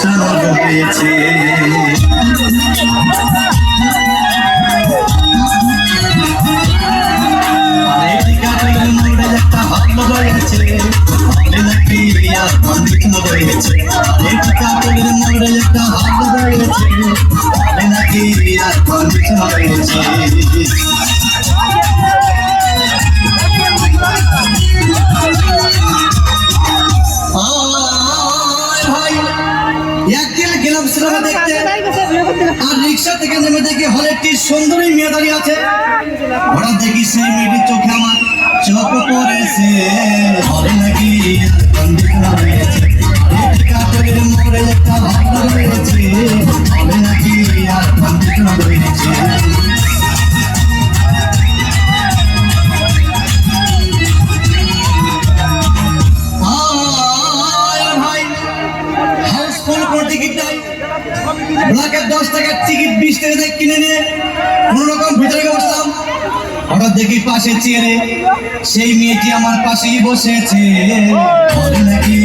সামর্থ হয়েছে। একটা হাত রয়েছে নাকি আর রয়েছে, একটা হাত রয়েছে নাকি আর রয়েছে। একদিন গেলাম সিনেমা দেখতে, আর রিক্সা থেকে নেমে দেখি হলে একটি সুন্দরী মেয়ে দাঁড়িয়ে আছে। হঠাৎ দেখি সেই মেয়েটির চোখে আমার চোখ পড়েছে, হলে নাকি রয়েছে, মোড়ে একটা ভালো রয়েছে, হলে নাকি আর রয়েছে। ব্লকের 10 টাকার টিকিট 20 টাকা দিয়ে কিনে নিয়ে কোন রকম ভিতরে বসলাম। হঠাৎ দেখি পাশে চেয়ারে সেই মেয়েটি আমার পাশেই বসেছে, নাকি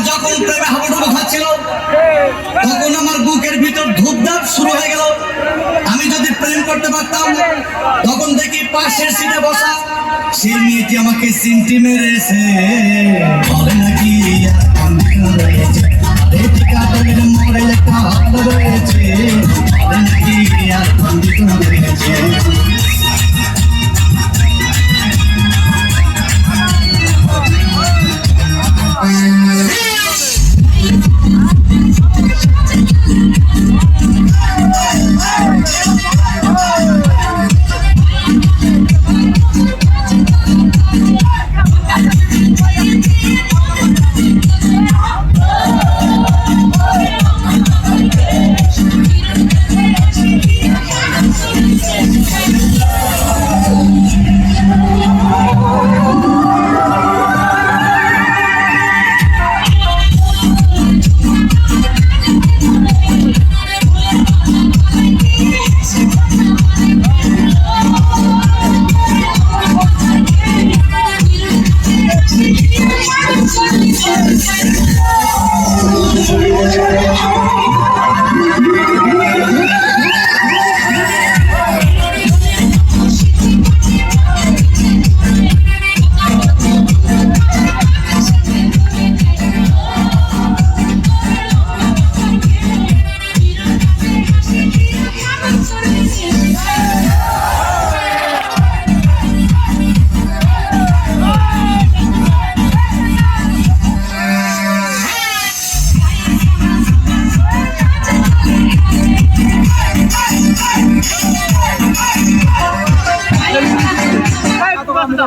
যখন প্রেমে হাবুডুবু খাচ্ছিল তখন আমার বুকের ভিতর ধূপধাপ শুরু হয়ে গেল। আমি যদি প্রেম করতে পারতাম, তখন দেখি পাশের সিটে বসা সেই মেয়েটি আমাকে সিমটি মেরেছে, বলে নাকি রয়েছে, মোড়ে একটা হাত রয়েছে, বলে নাকি আর